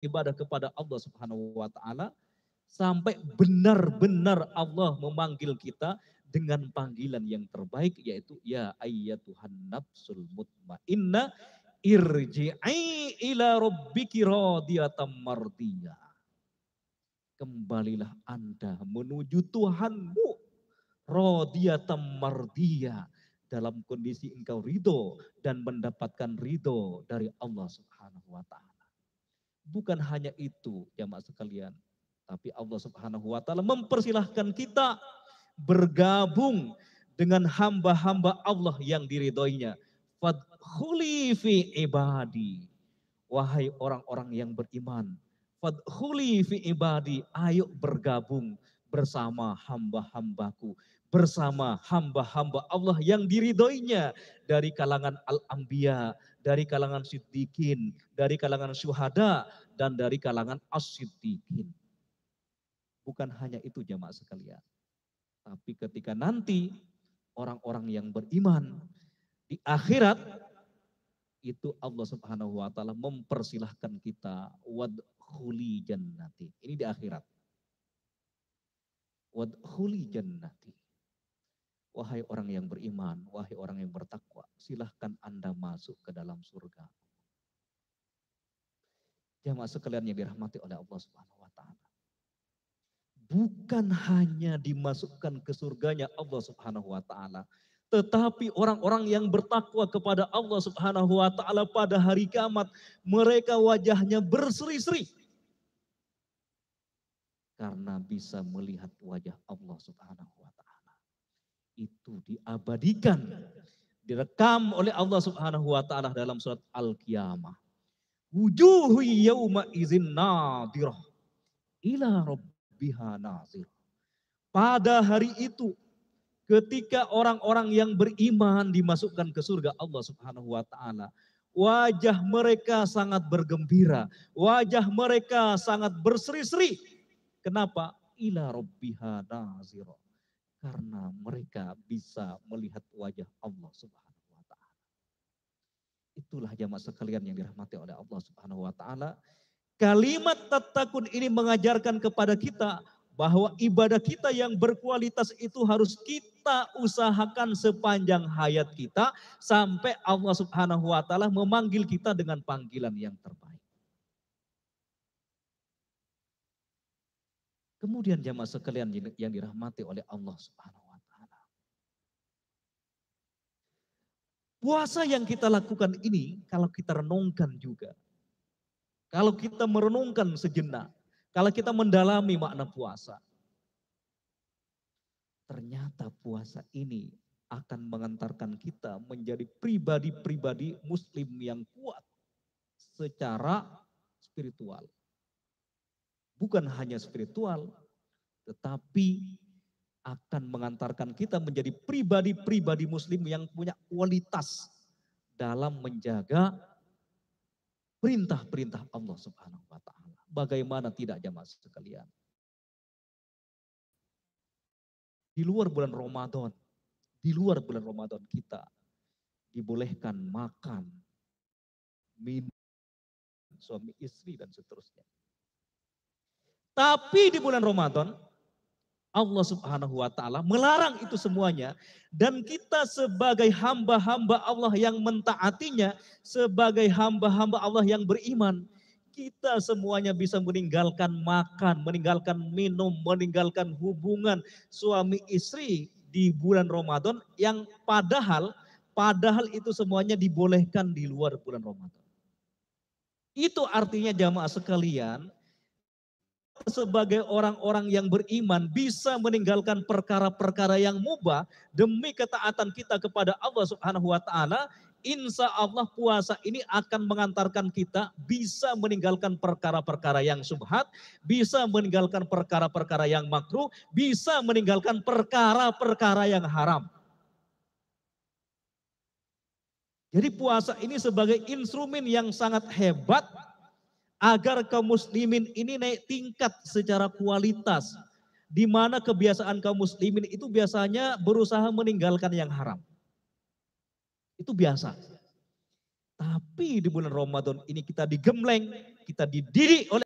ibadah kepada Allah Subhanahu wa taala sampai benar-benar Allah memanggil kita dengan panggilan yang terbaik yaitu ya ayyatuhan nafsul mutmainnah irji'i ila rabbiki radiyatan mardiyah. Kembalilah Anda menuju Tuhanmu radiyatan mardiyah dalam kondisi engkau ridho dan mendapatkan ridho dari Allah Subhanahu wa taala. Bukan hanya itu jamaah sekalian, tapi Allah Subhanahu wa taala mempersilahkan kita bergabung dengan hamba-hamba Allah yang diridhoinya. Fadkhuli fi ibadi. Wahai orang-orang yang beriman. Fadkhuli fi ibadi. Ayo bergabung bersama hamba-hambaku. Bersama hamba-hamba Allah yang diridhoinya. Dari kalangan al-anbiya, dari kalangan siddiqin, dari kalangan syuhada, dan dari kalangan as-siddiqin. Bukan hanya itu jamaah sekalian. Tapi ketika nanti orang-orang yang beriman di akhirat itu Allah Subhanahu wa taala mempersilahkan kita wadkhuli jannati. Ini di akhirat. Wadkhuli jannati. Wahai orang yang beriman, wahai orang yang bertakwa, silahkan Anda masuk ke dalam surga. Jamaah sekalian yang dirahmati oleh Allah Subhanahu wa taala. Bukan hanya dimasukkan ke surganya Allah Subhanahu wa taala, tetapi orang-orang yang bertakwa kepada Allah Subhanahu wa taala pada hari kiamat, mereka wajahnya berseri-seri karena bisa melihat wajah Allah Subhanahu wa taala. Itu diabadikan, direkam oleh Allah Subhanahu wa taala dalam surat Al-Qiyamah. Wujuhu yauma idzin nadirah ila rabbiha nazir. Pada hari itu ketika orang-orang yang beriman dimasukkan ke surga Allah Subhanahu wa taala, wajah mereka sangat bergembira, wajah mereka sangat berseri-seri. Kenapa? Ila rabbiha nazir. Karena mereka bisa melihat wajah Allah Subhanahu wa taala. Itulah jamaah sekalian yang dirahmati oleh Allah Subhanahu wa taala. Kalimat tattaqun ini mengajarkan kepada kita bahwa ibadah kita yang berkualitas itu harus kita usahakan sepanjang hayat kita sampai Allah Subhanahu wa taala memanggil kita dengan panggilan yang terbaik. Kemudian jamaah sekalian yang dirahmati oleh Allah Subhanahu wa taala. Puasa yang kita lakukan ini kalau kita renungkan juga, kalau kita merenungkan sejenak, kalau kita mendalami makna puasa, ternyata puasa ini akan mengantarkan kita menjadi pribadi-pribadi muslim yang kuat secara spiritual. Bukan hanya spiritual, tetapi akan mengantarkan kita menjadi pribadi-pribadi muslim yang punya kualitas dalam menjaga perintah-perintah Allah Subhanahu wa taala. Bagaimana tidak jamaah sekalian? Di luar bulan Ramadan kita dibolehkan makan, minum, suami istri dan seterusnya. Tapi di bulan Ramadan Allah Subhanahu wa taala melarang itu semuanya dan kita sebagai hamba-hamba Allah yang mentaatinya, sebagai hamba-hamba Allah yang beriman, kita semuanya bisa meninggalkan makan, meninggalkan minum, meninggalkan hubungan suami istri di bulan Ramadan yang padahal itu semuanya dibolehkan di luar bulan Ramadan. Itu artinya jamaah sekalian, sebagai orang-orang yang beriman bisa meninggalkan perkara-perkara yang mubah demi ketaatan kita kepada Allah Subhanahu wa taala, insya Allah puasa ini akan mengantarkan kita bisa meninggalkan perkara-perkara yang subhat, bisa meninggalkan perkara-perkara yang makruh, bisa meninggalkan perkara-perkara yang haram. Jadi puasa ini sebagai instrumen yang sangat hebat agar kaum muslimin ini naik tingkat secara kualitas. Di mana kebiasaan kaum muslimin itu biasanya berusaha meninggalkan yang haram. Itu biasa. Tapi di bulan Ramadan ini kita digembleng, kita dididik oleh